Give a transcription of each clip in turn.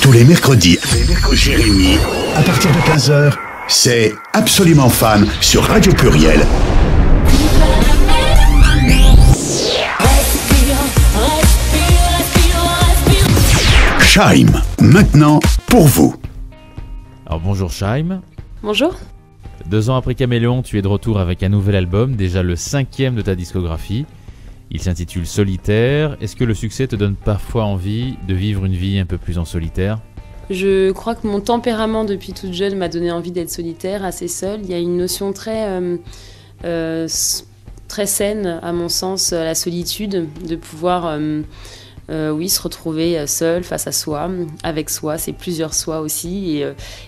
Tous les mercredis, Jérémy, à partir de 15h, c'est Absolument Fan sur Radio Pluriel. Scheim, maintenant pour vous. Alors bonjour Scheim. Bonjour. 2 ans après Caméléon, tu es de retour avec un nouvel album, déjà le 5e de ta discographie. Il s'intitule Solitaire. Est-ce que le succès te donne parfois envie de vivre une vie un peu plus en solitaire ? Je crois que mon tempérament depuis toute jeune m'a donné envie d'être solitaire, assez seule. Il y a une notion très saine, à mon sens, à la solitude, de pouvoir se retrouver seul face à soi, avec soi, c'est plusieurs soi aussi.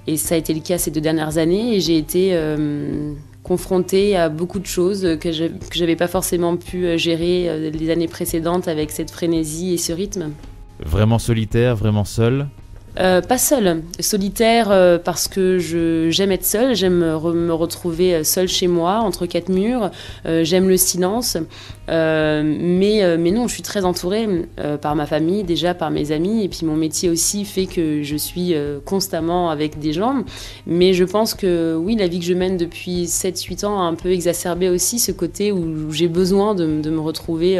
Et ça a été le cas ces 2 dernières années. Et j'ai été confrontée à beaucoup de choses que j'avais pas forcément pu gérer les années précédentes avec cette frénésie et ce rythme. Vraiment solitaire, vraiment seul ? Pas seule, solitaire parce que j'aime être seule, j'aime me retrouver seule chez moi, entre 4 murs, j'aime le silence, mais non, je suis très entourée par ma famille, déjà par mes amis, et puis mon métier aussi fait que je suis constamment avec des gens, mais je pense que oui, la vie que je mène depuis 7-8 ans a un peu exacerbé aussi ce côté où j'ai besoin de me retrouver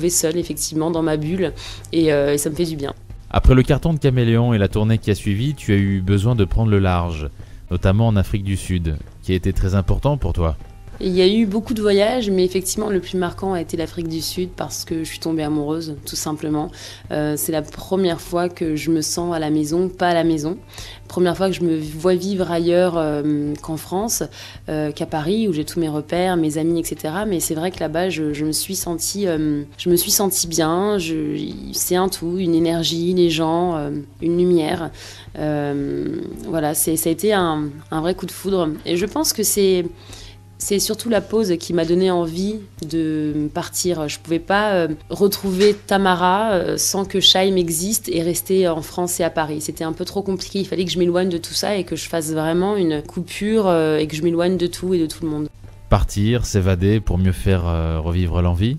seule, effectivement, dans ma bulle, et ça me fait du bien. Après le carton de Caméléon et la tournée qui a suivi, tu as eu besoin de prendre le large, notamment en Afrique du Sud, qui a été très important pour toi. Il y a eu beaucoup de voyages, mais effectivement, le plus marquant a été l'Afrique du Sud parce que je suis tombée amoureuse, tout simplement. C'est la première fois que je me sens à la maison, pas à la maison. Première fois que je me vois vivre ailleurs qu'en France, qu'à Paris, où j'ai tous mes repères, mes amis, etc. Mais c'est vrai que là-bas, je me suis sentie bien. C'est un tout, une énergie, les gens, une lumière. Voilà, ça a été un vrai coup de foudre. Et je pense que c'est surtout la pause qui m'a donné envie de partir. Je ne pouvais pas retrouver Tamara sans que Scheim existe et rester en France et à Paris. C'était un peu trop compliqué. Il fallait que je m'éloigne de tout ça et que je fasse vraiment une coupure et que je m'éloigne de tout et de tout le monde. Partir, s'évader pour mieux faire revivre l'envie ?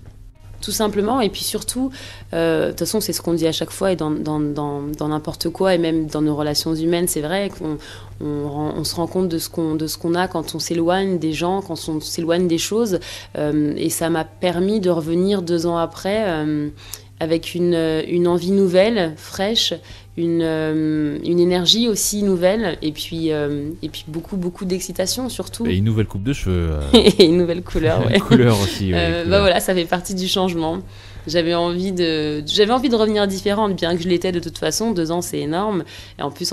Tout simplement, et puis surtout, de toute façon c'est ce qu'on dit à chaque fois et dans n'importe quoi et même dans nos relations humaines, c'est vrai qu'on se rend compte de ce qu'on a quand on s'éloigne des gens, quand on s'éloigne des choses, et ça m'a permis de revenir 2 ans après avec une envie nouvelle, fraîche, une énergie aussi nouvelle, et puis beaucoup d'excitation surtout. Et une nouvelle coupe de cheveux. Et une nouvelle couleur, ouais. Une couleur aussi, ouais. Voilà, ça fait partie du changement. J'avais envie de revenir différente, bien que je l'étais de toute façon. 2 ans, c'est énorme. Et en plus,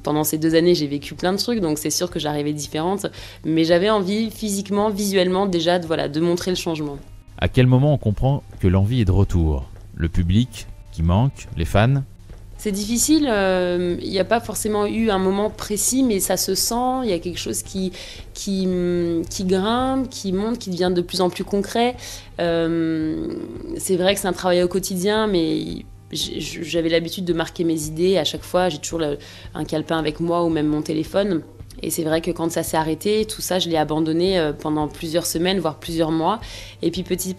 pendant ces 2 années, j'ai vécu plein de trucs, donc c'est sûr que j'arrivais différente. Mais j'avais envie, physiquement, visuellement, déjà, de montrer le changement. À quel moment on comprend que l'envie est de retour ? Le public qui manque, les fans ? C'est difficile, il n'y a pas forcément eu un moment précis, mais ça se sent, il y a quelque chose qui grimpe, qui monte, qui devient de plus en plus concret. C'est vrai que c'est un travail au quotidien, mais j'avais l'habitude de marquer mes idées à chaque fois, j'ai toujours un calepin avec moi ou même mon téléphone. Et c'est vrai que quand ça s'est arrêté, tout ça, je l'ai abandonné pendant plusieurs semaines, voire plusieurs mois. Et puis petit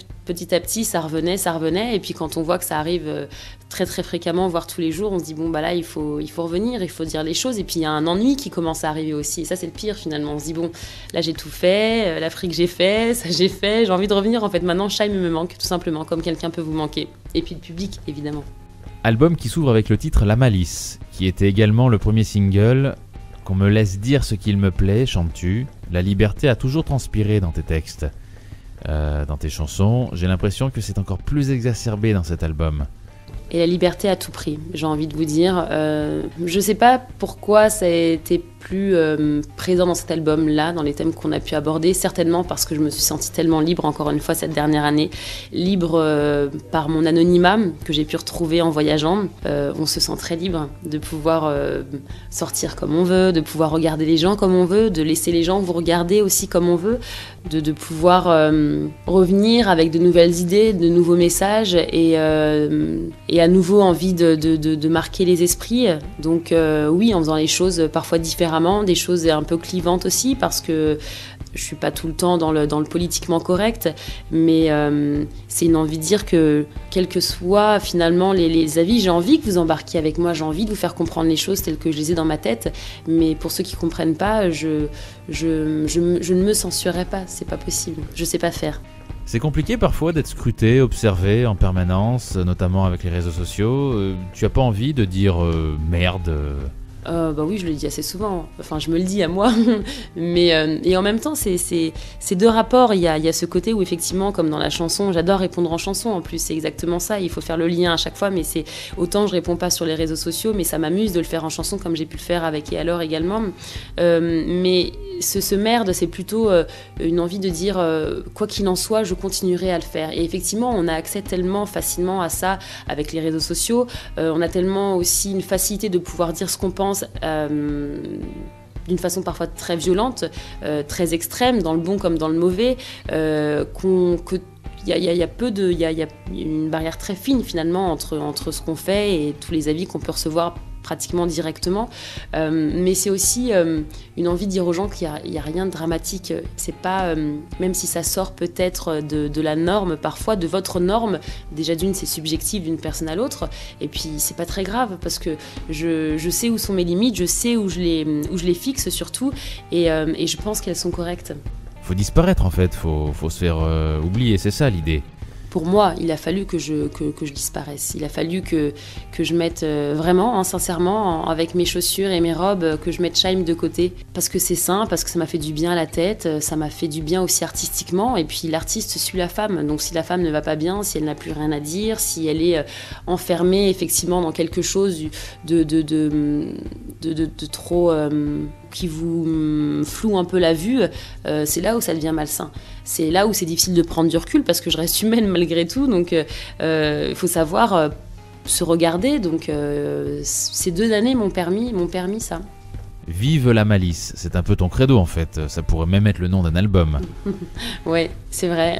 à petit, ça revenait. Et puis quand on voit que ça arrive très très fréquemment, voire tous les jours, on se dit bon bah là, il faut revenir, il faut dire les choses. Et puis il y a un ennui qui commence à arriver aussi. Et ça, c'est le pire finalement. On se dit bon, là j'ai tout fait, l'Afrique j'ai fait, ça j'ai fait, j'ai envie de revenir. En fait, maintenant, Scheim me manque tout simplement, comme quelqu'un peut vous manquer. Et puis le public, évidemment. Album qui s'ouvre avec le titre La Malice, qui était également le premier single. Qu'on me laisse dire ce qu'il me plaît, chantes-tu. La liberté a toujours transpiré dans tes textes, dans tes chansons. J'ai l'impression que c'est encore plus exacerbé dans cet album. Et la liberté à tout prix, j'ai envie de vous dire. Je ne sais pas pourquoi ça a été plus présent dans cet album-là, dans les thèmes qu'on a pu aborder. Certainement parce que je me suis sentie tellement libre, encore une fois, cette dernière année. Libre par mon anonymat que j'ai pu retrouver en voyageant. On se sent très libre de pouvoir sortir comme on veut, de pouvoir regarder les gens comme on veut, de laisser les gens vous regarder aussi comme on veut, de pouvoir revenir avec de nouvelles idées, de nouveaux messages et à nouveau envie de marquer les esprits. Donc oui, en faisant les choses parfois différemment, différemment, des choses un peu clivantes aussi, parce que je suis pas tout le temps dans le politiquement correct, mais c'est une envie de dire que, quels que soient finalement les avis, j'ai envie que vous embarquiez avec moi, j'ai envie de vous faire comprendre les choses telles que je les ai dans ma tête, mais pour ceux qui comprennent pas, je ne me censurerai pas, c'est pas possible, je sais pas faire. C'est compliqué parfois d'être scruté, observé en permanence, notamment avec les réseaux sociaux. Tu as pas envie de dire merde Bah oui, je le dis assez souvent. Enfin, je me le dis à moi. Mais et en même temps, c'est deux rapports. Il y a ce côté où effectivement, comme dans la chanson, j'adore répondre en chanson. En plus, c'est exactement ça. Il faut faire le lien à chaque fois. Mais c'est autant je réponds pas sur les réseaux sociaux, mais ça m'amuse de le faire en chanson, comme j'ai pu le faire avec Et alors également. Mais ce merde, c'est plutôt une envie de dire quoi qu'il en soit, je continuerai à le faire. Et effectivement, on a accès tellement facilement à ça avec les réseaux sociaux. On a tellement aussi une facilité de pouvoir dire ce qu'on pense d'une façon parfois très violente, très extrême, dans le bon comme dans le mauvais, il y a une barrière très fine finalement entre ce qu'on fait et tous les avis qu'on peut recevoir pratiquement directement, mais c'est aussi une envie de dire aux gens qu'il n'y a rien de dramatique. C'est pas, même si ça sort peut-être de la norme parfois, de votre norme, déjà d'une c'est subjectif d'une personne à l'autre, et puis c'est pas très grave parce que je sais où sont mes limites, je sais où je les fixe surtout, et je pense qu'elles sont correctes. Faut disparaître en fait, faut se faire oublier, c'est ça l'idée. Pour moi, il a fallu que je disparaisse. Il a fallu que je mette vraiment, sincèrement, avec mes chaussures et mes robes, que je mette Scheim de côté. Parce que c'est sain, parce que ça m'a fait du bien à la tête, ça m'a fait du bien aussi artistiquement. Et puis l'artiste suit la femme. Donc si la femme ne va pas bien, si elle n'a plus rien à dire, si elle est enfermée effectivement dans quelque chose de trop... qui vous floue un peu la vue, c'est là où ça devient malsain. C'est là où c'est difficile de prendre du recul parce que je reste humaine malgré tout, donc il faut savoir se regarder. Donc ces 2 années m'ont permis ça. Vive la malice, c'est un peu ton credo en fait, ça pourrait même être le nom d'un album. Ouais, c'est vrai.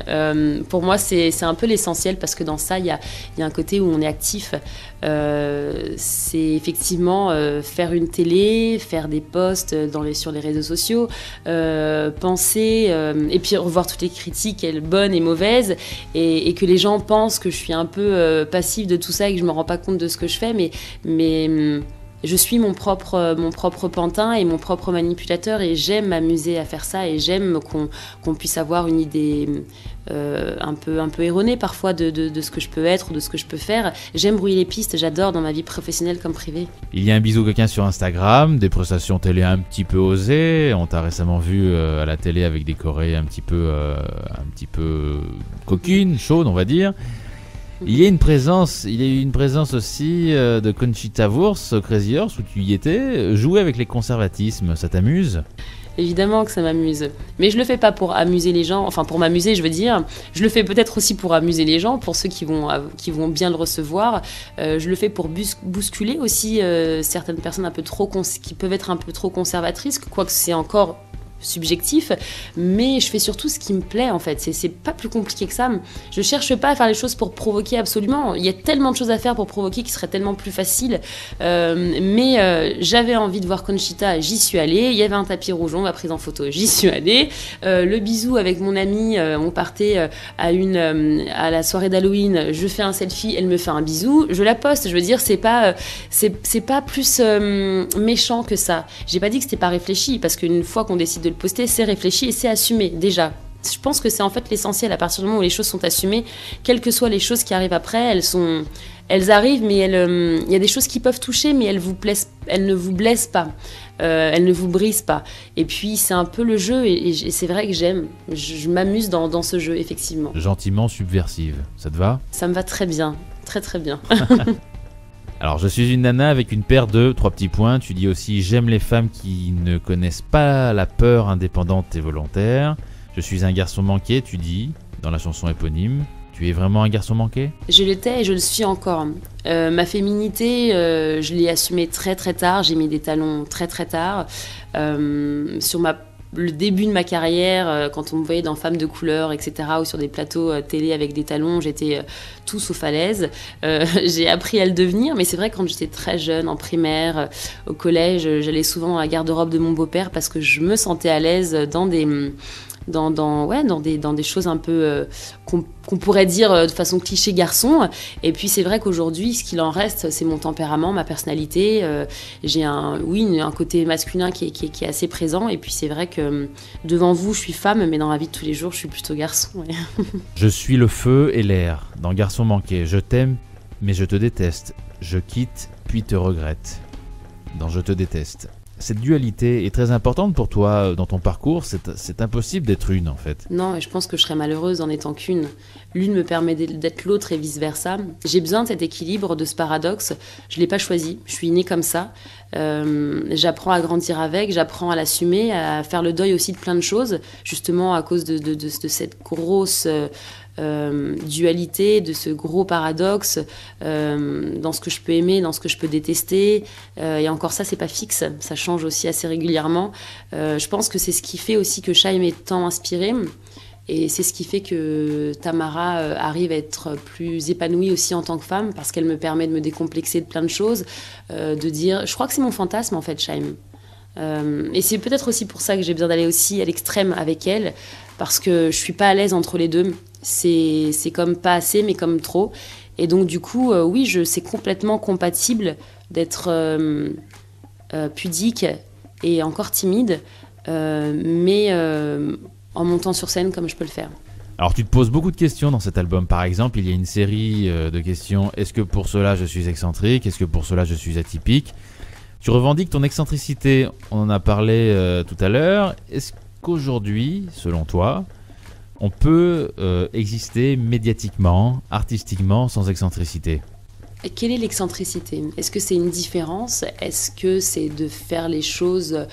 Pour moi, c'est un peu l'essentiel parce que dans ça, il y a un côté où on est actif. C'est effectivement faire une télé, faire des posts sur les réseaux sociaux, penser et puis revoir toutes les critiques, bonnes et mauvaises, et que les gens pensent que je suis un peu passive de tout ça et que je me rends pas compte de ce que je fais, mais je suis mon propre pantin et mon propre manipulateur, et j'aime m'amuser à faire ça, et j'aime qu'on puisse avoir une idée un peu erronée parfois de ce que je peux être ou de ce que je peux faire. J'aime brouiller les pistes, j'adore dans ma vie professionnelle comme privée. Il y a un bisou coquin sur Instagram, des prestations télé un petit peu osées. On t'a récemment vu à la télé avec des chorés un petit peu coquines, chaudes on va dire. Il y a eu une présence aussi de Conchita Wurst au Crazy Horse où tu y étais. Jouer avec les conservatismes, ça t'amuse ? Évidemment que ça m'amuse. Mais je le fais pas pour amuser les gens, enfin pour m'amuser je veux dire. Je le fais peut-être aussi pour amuser les gens, pour ceux qui vont bien le recevoir. Je le fais pour bousculer aussi certaines personnes qui peuvent être un peu trop conservatrices, quoique c'est encore subjectif, mais je fais surtout ce qui me plaît en fait. C'est pas plus compliqué que ça. Je cherche pas à faire les choses pour provoquer absolument. Il y a tellement de choses à faire pour provoquer qui seraient tellement plus faciles. Mais j'avais envie de voir Conchita, j'y suis allée. Il y avait un tapis rouge, on m'a prise en photo, j'y suis allée. Le bisou avec mon amie, on partait à la soirée d'Halloween. Je fais un selfie, elle me fait un bisou, je la poste. Je veux dire, c'est pas plus méchant que ça. J'ai pas dit que c'était pas réfléchi, parce qu'une fois qu'on décide de le poster, c'est réfléchi et c'est assumé déjà. Je pense que c'est en fait l'essentiel. À partir du moment où les choses sont assumées, quelles que soient les choses qui arrivent après, elles arrivent, mais il y a des choses qui peuvent toucher, mais elles ne vous blessent pas, elles ne vous brisent pas. Et puis c'est un peu le jeu, et c'est vrai que je m'amuse dans ce jeu, effectivement. Gentiment subversive, ça te va ? Ça me va très bien, très très bien. Alors, je suis une nana avec une paire de 3 petits points. Tu dis aussi, j'aime les femmes qui ne connaissent pas la peur, indépendante et volontaire. Je suis un garçon manqué, tu dis, dans la chanson éponyme. Tu es vraiment un garçon manqué ? Je l'étais et je le suis encore. Ma féminité, je l'ai assumée très très tard. J'ai mis des talons très très tard. Sur ma le début de ma carrière, quand on me voyait dans Femmes de couleur, etc., ou sur des plateaux télé avec des talons, j'étais tout sauf à l'aise. J'ai appris à le devenir, mais c'est vrai que quand j'étais très jeune, en primaire, au collège, j'allais souvent dans la garde-robe de mon beau-père parce que je me sentais à l'aise dans des choses un peu qu'on pourrait dire de façon cliché garçon. Et puis c'est vrai qu'aujourd'hui, ce qu'il en reste, c'est mon tempérament, ma personnalité. J'ai un côté masculin qui est assez présent. Et puis c'est vrai que devant vous, je suis femme, mais dans la vie de tous les jours, je suis plutôt garçon. Ouais. Je suis le feu et l'air. Dans Garçon manqué, je t'aime, mais je te déteste. Je quitte, puis te regrette. Dans Je te déteste. Cette dualité est très importante pour toi dans ton parcours. C'est impossible d'être une, en fait. Non, et je pense que je serais malheureuse en n'étant qu'une. L'une me permet d'être l'autre et vice-versa. J'ai besoin de cet équilibre, de ce paradoxe. Je ne l'ai pas choisi. Je suis née comme ça. J'apprends à grandir avec, j'apprends à l'assumer, à faire le deuil aussi de plein de choses, justement à cause de cette grosse dualité, de ce gros paradoxe dans ce que je peux aimer, dans ce que je peux détester. Et encore ça, c'est pas fixe, ça change aussi assez régulièrement. Je pense que c'est ce qui fait aussi que Chaim est tant inspiré. Et c'est ce qui fait que Tamara arrive à être plus épanouie aussi en tant que femme, parce qu'elle me permet de me décomplexer de plein de choses, de dire... Je crois que c'est mon fantasme, en fait, Chaim. Et c'est peut-être aussi pour ça que j'ai besoin d'aller aussi à l'extrême avec elle, parce que je suis pas à l'aise entre les deux. C'est comme pas assez, mais comme trop. Et donc, du coup, oui, c'est complètement compatible d'être pudique et encore timide, mais... en montant sur scène comme je peux le faire. Alors tu te poses beaucoup de questions dans cet album. Par exemple, il y a une série de questions. Est-ce que pour cela je suis excentrique? Est-ce que pour cela je suis atypique? Tu revendiques ton excentricité, on en a parlé tout à l'heure. Est-ce qu'aujourd'hui, selon toi, on peut exister médiatiquement, artistiquement, sans excentricité? Et quelle est l'excentricité? Est-ce que c'est une différence? Est-ce que c'est de faire les choses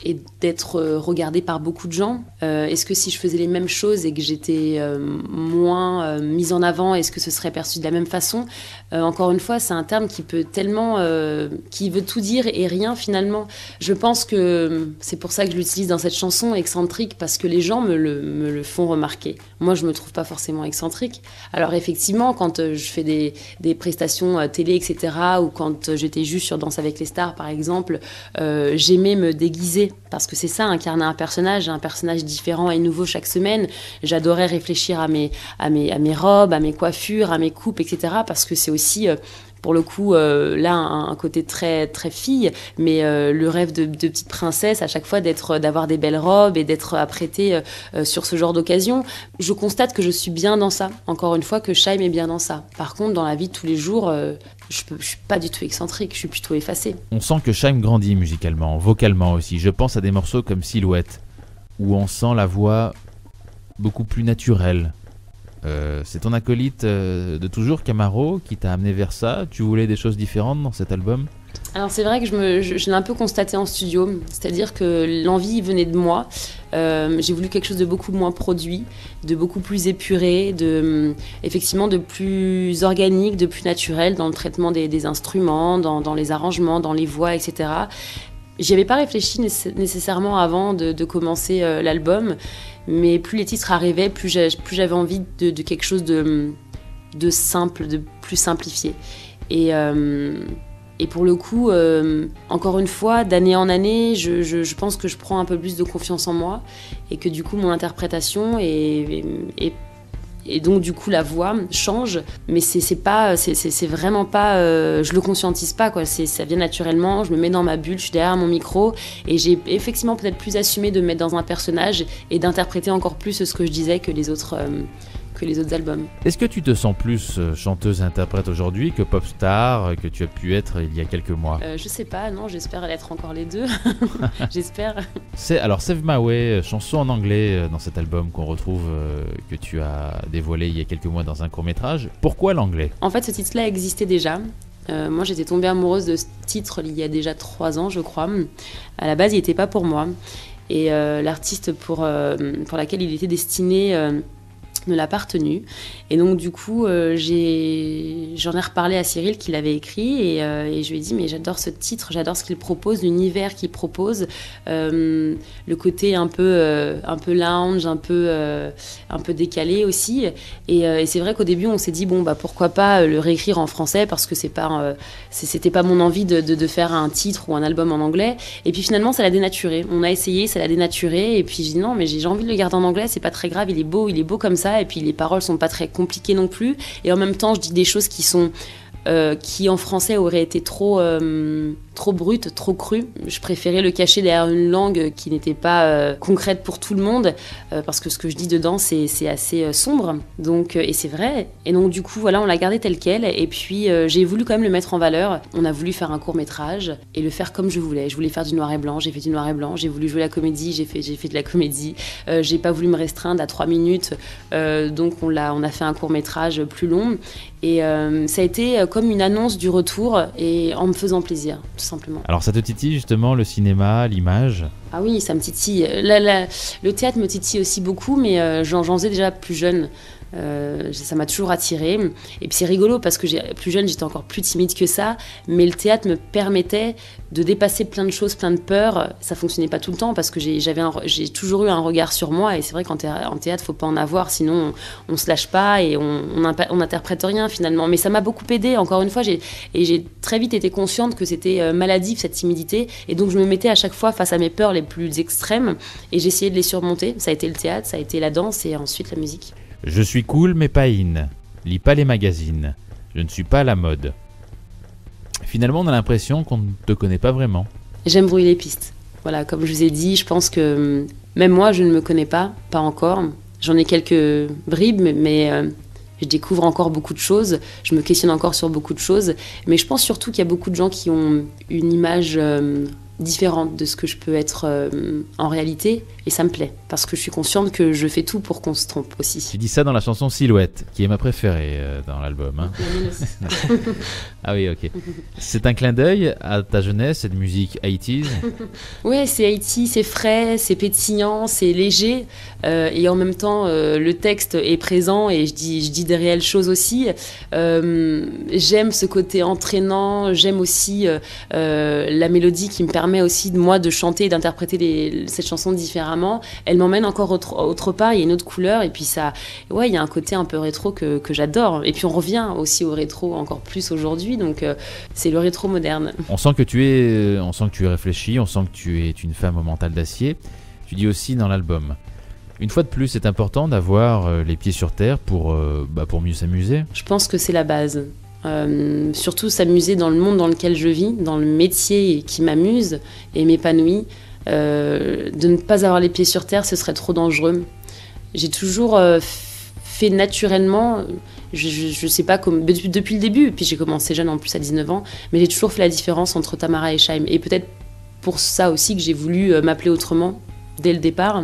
et d'être regardée par beaucoup de gens? Est-ce que si je faisais les mêmes choses et que j'étais moins mise en avant, est-ce que ce serait perçu de la même façon? Encore une fois, c'est un terme qui peut tellement... qui veut tout dire et rien finalement. Je pense que c'est pour ça que je l'utilise dans cette chanson, excentrique, parce que les gens me le font remarquer. Moi, je me trouve pas forcément excentrique. Alors effectivement, quand je fais des prestations télé, etc., ou quand j'étais juste sur Danse avec les stars, par exemple, j'aimais me déguiser. Parce que c'est ça, incarner un personnage différent et nouveau chaque semaine. J'adorais réfléchir à mes robes, à mes coiffures, à mes coupes, etc. Parce que c'est aussi, pour le coup, là, un côté très, très fille, mais le rêve de petite princesse, à chaque fois, d'avoir des belles robes et d'être apprêtée sur ce genre d'occasion. Je constate que je suis bien dans ça. Encore une fois, que Chaim est bien dans ça. Par contre, dans la vie de tous les jours... je suis pas du tout excentrique, je suis plutôt effacée. On sent que Chaim grandit musicalement, vocalement aussi. Je pense à des morceaux comme Silhouette, où on sent la voix beaucoup plus naturelle. C'est ton acolyte de toujours, Camaro, qui t'a amené vers ça? Tu voulais des choses différentes dans cet album? Alors c'est vrai que je l'ai un peu constaté en studio, c'est-à-dire que l'envie venait de moi. J'ai voulu quelque chose de beaucoup moins produit, de beaucoup plus épuré, effectivement de plus organique, de plus naturel dans le traitement des instruments, dans les arrangements, dans les voix, etc. J'y avais pas réfléchi nécessairement avant de commencer l'album, mais plus les titres arrivaient, plus j'avais envie de quelque chose de simple, de plus simplifié. Et pour le coup, encore une fois, d'année en année, je pense que je prends un peu plus de confiance en moi et que du coup, mon interprétation et donc du coup la voix change, mais c'est vraiment pas, je le conscientise pas quoi. Ça vient naturellement, je me mets dans ma bulle, je suis derrière mon micro et j'ai effectivement peut-être plus assumé de me mettre dans un personnage et d'interpréter encore plus ce que je disais que les autres albums. Est-ce que tu te sens plus chanteuse-interprète aujourd'hui que pop star que tu as pu être il y a quelques mois? Je sais pas, non, j'espère être encore les deux. J'espère. Alors Save My Way, chanson en anglais dans cet album qu'on retrouve, que tu as dévoilé il y a quelques mois dans un court-métrage. Pourquoi l'anglais? En fait, ce titre-là existait déjà. Moi, j'étais tombée amoureuse de ce titre il y a déjà 3 ans, je crois. À la base, il n'était pas pour moi. Et l'artiste pour laquelle il était destiné... ne l'a pas retenu. Et donc du coup, j'en ai reparlé à Cyril qui l'avait écrit et je lui ai dit mais j'adore ce titre, j'adore ce qu'il propose, l'univers qu'il propose, le côté un peu lounge, un peu décalé aussi. Et c'est vrai qu'au début on s'est dit bon bah pourquoi pas le réécrire en français parce que c'était pas mon envie de faire un titre ou un album en anglais. Et puis finalement ça l'a dénaturé. On a essayé, ça l'a dénaturé. Et puis j'ai dit non mais j'ai envie de le garder en anglais, c'est pas très grave, il est beau comme ça. Et puis les paroles sont pas très compliquées non plus. Et en même temps, je dis des choses qui en français auraient été trop brutes, trop crues. Je préférais le cacher derrière une langue qui n'était pas concrète pour tout le monde, parce que ce que je dis dedans, c'est assez sombre. Donc, et c'est vrai. Et donc du coup, voilà, on l'a gardé tel quel. Et puis j'ai voulu quand même le mettre en valeur. On a voulu faire un court-métrage et le faire comme je voulais. Je voulais faire du noir et blanc, j'ai fait du noir et blanc. J'ai voulu jouer la comédie, j'ai fait de la comédie. J'ai pas voulu me restreindre à 3 minutes. Donc on a fait un court-métrage plus long. Et ça a été comme une annonce du retour et en me faisant plaisir, tout simplement. Alors ça te titille justement le cinéma, l'image ? Ah oui, ça me titille. Le théâtre me titille aussi beaucoup, mais j'en faisais déjà plus jeune. Ça m'a toujours attirée. Et puis c'est rigolo parce que plus jeune, j'étais encore plus timide que ça. Mais le théâtre me permettait de dépasser plein de choses, plein de peurs. Ça fonctionnait pas tout le temps parce que j'ai toujours eu un regard sur moi. Et c'est vrai qu'en théâtre, faut pas en avoir, sinon on se lâche pas et on n'interprète rien finalement. Mais ça m'a beaucoup aidée. Encore une fois, j'ai très vite été consciente que c'était maladif cette timidité. Et donc je me mettais à chaque fois face à mes peurs les plus extrêmes et j'essayais de les surmonter. Ça a été le théâtre, ça a été la danse et ensuite la musique. Je suis cool mais pas in. Lis pas les magazines. Je ne suis pas à la mode. Finalement, on a l'impression qu'on ne te connaît pas vraiment. J'aime brouiller les pistes. Voilà, comme je vous ai dit, je pense que même moi, je ne me connais pas encore. J'en ai quelques bribes, mais je découvre encore beaucoup de choses. Je me questionne encore sur beaucoup de choses. Mais je pense surtout qu'il y a beaucoup de gens qui ont une image différente de ce que je peux être en réalité. Et ça me plaît, parce que je suis consciente que je fais tout pour qu'on se trompe aussi. Tu dis ça dans la chanson Silhouette, qui est ma préférée dans l'album. Hein. Ah oui, ok. C'est un clin d'œil à ta jeunesse, cette musique 80s. Ouais, c'est 80s, c'est frais, c'est pétillant, c'est léger. Et en même temps, le texte est présent et je dis des réelles choses aussi. J'aime ce côté entraînant, j'aime aussi la mélodie qui me permet aussi, moi, de chanter et d'interpréter cette chanson différemment. Elle m'emmène encore autre part, il y a une autre couleur et puis ça, ouais, il y a un côté un peu rétro que j'adore. Et puis on revient aussi au rétro encore plus aujourd'hui, donc c'est le rétro moderne. On sent que tu es réfléchi, on sent que tu es une femme au mental d'acier. Tu dis aussi dans l'album. Une fois de plus, c'est important d'avoir les pieds sur terre pour mieux s'amuser. Je pense que c'est la base. Surtout s'amuser dans le monde dans lequel je vis, dans le métier qui m'amuse et m'épanouit. De ne pas avoir les pieds sur terre, ce serait trop dangereux. J'ai toujours fait naturellement, je sais pas, depuis le début, puis j'ai commencé jeune en plus à 19 ans, mais j'ai toujours fait la différence entre Tamara et Chaim. Et peut-être pour ça aussi que j'ai voulu m'appeler autrement dès le départ.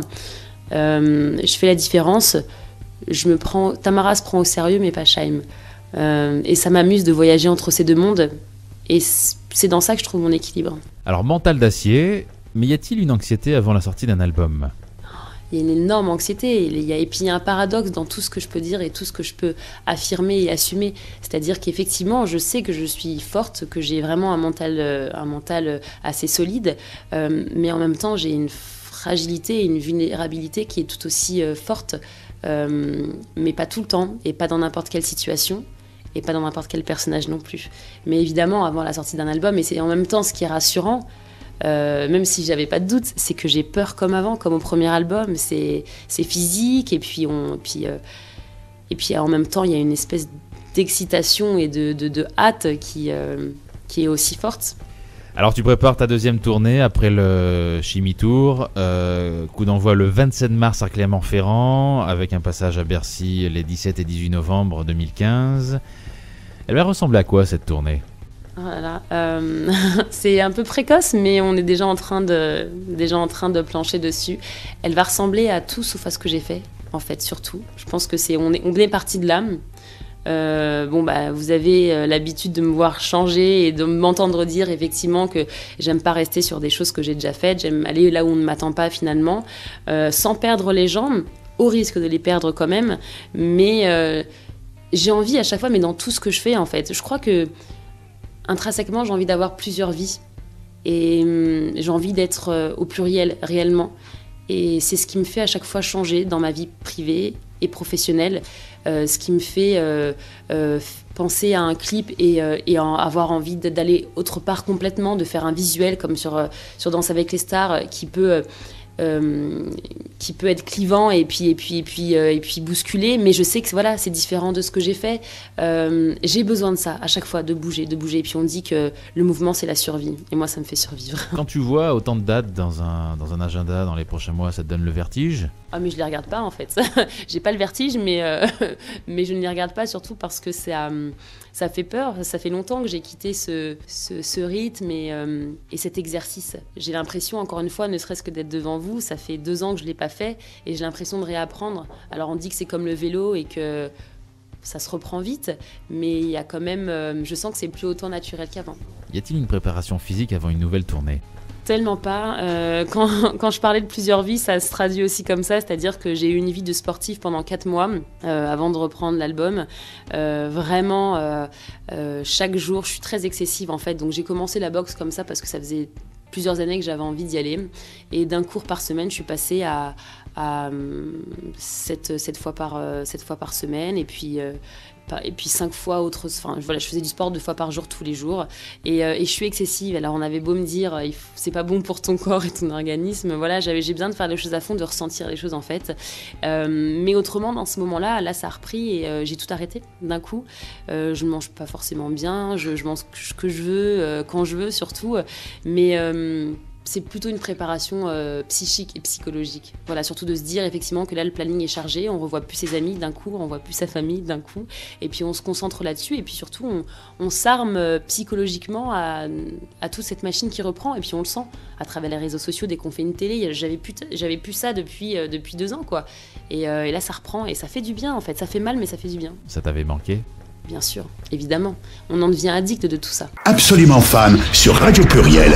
Je fais la différence, Tamara se prend au sérieux, mais pas Chaim. Et ça m'amuse de voyager entre ces deux mondes, et c'est dans ça que je trouve mon équilibre. Alors, mental d'acier, mais y a-t-il une anxiété avant la sortie d'un album ? Il y a une énorme anxiété, et puis il y a un paradoxe dans tout ce que je peux dire et tout ce que je peux affirmer et assumer. C'est-à-dire qu'effectivement, je sais que je suis forte, que j'ai vraiment un mental assez solide, mais en même temps, j'ai une fragilité et une vulnérabilité qui est tout aussi forte, mais pas tout le temps, et pas dans n'importe quelle situation. Et pas dans n'importe quel personnage non plus. Mais évidemment, avant la sortie d'un album, et c'est en même temps ce qui est rassurant, même si j'avais pas de doute, c'est que j'ai peur comme avant, comme au premier album. C'est physique, et puis en même temps, il y a une espèce d'excitation et de hâte qui est aussi forte. Alors tu prépares ta deuxième tournée après le Chimie Tour, coup d'envoi le 27 mars à Clermont-Ferrand, avec un passage à Bercy les 17 et 18 novembre 2015. Elle va ressembler à quoi cette tournée ? Voilà, c'est un peu précoce, mais on est déjà en train de plancher dessus. Elle va ressembler à tout sauf à ce que j'ai fait, en fait, surtout. Je pense que on est parti de l'âme. Vous avez l'habitude de me voir changer et de m'entendre dire effectivement que j'aime pas rester sur des choses que j'ai déjà faites, j'aime aller là où on ne m'attend pas finalement, sans perdre les gens, au risque de les perdre quand même. Mais j'ai envie à chaque fois, mais dans tout ce que je fais en fait. Je crois que intrinsèquement, j'ai envie d'avoir plusieurs vies. Et j'ai envie d'être au pluriel réellement. Et c'est ce qui me fait à chaque fois changer dans ma vie privée et professionnelle. Ce qui me fait penser à un clip et avoir envie d'aller autre part complètement, de faire un visuel comme sur Danse avec les stars qui peut être clivant et puis bousculé, mais je sais que voilà, c'est différent de ce que j'ai fait. J'ai besoin de ça à chaque fois, de bouger. Et puis on dit que le mouvement c'est la survie, et moi ça me fait survivre. Quand tu vois autant de dates dans un agenda dans les prochains mois, ça te donne le vertige? Ah mais je les regarde pas en fait. J'ai pas le vertige, mais je ne les regarde pas, surtout parce que ça fait peur. Ça fait longtemps que j'ai quitté ce rythme et cet exercice. J'ai l'impression, encore une fois, ne serait-ce que d'être devant vous, ça fait 2 ans que je l'ai pas fait et j'ai l'impression de réapprendre. Alors on dit que c'est comme le vélo et que ça se reprend vite, mais il y a quand même, je sens que c'est plus autant naturel qu'avant. Y a-t-il une préparation physique avant une nouvelle tournée? Tellement pas. Quand je parlais de plusieurs vies, ça se traduit aussi comme ça, c'est-à-dire que j'ai eu une vie de sportive pendant 4 mois avant de reprendre l'album. Vraiment, chaque jour, je suis très excessive en fait, donc j'ai commencé la boxe comme ça parce que ça faisait plusieurs années que j'avais envie d'y aller. Et d'un cours par semaine, je suis passée à 7 fois par semaine. Et puis 5 fois autre. Enfin, voilà, je faisais du sport 2 fois par jour, tous les jours. Et je suis excessive. Alors, on avait beau me dire, c'est pas bon pour ton corps et ton organisme. Voilà, j'ai besoin de faire les choses à fond, de ressentir les choses en fait. Mais autrement, dans ce moment-là, là, ça a repris et j'ai tout arrêté d'un coup. Je ne mange pas forcément bien. Je mange ce que je veux, quand je veux surtout. Mais c'est plutôt une préparation psychique et psychologique. Voilà, surtout de se dire effectivement que là, le planning est chargé, on revoit plus ses amis d'un coup, on revoit plus sa famille d'un coup, et puis on se concentre là-dessus, et puis surtout, on s'arme psychologiquement à toute cette machine qui reprend, et puis on le sent à travers les réseaux sociaux, dès qu'on fait une télé. J'avais plus ça depuis 2 ans, quoi. Et là, ça reprend, et ça fait du bien, en fait. Ça fait mal, mais ça fait du bien. Ça t'avait manqué? Bien sûr, évidemment. On en devient addict de tout ça. Absolument fan sur Radio Pluriel.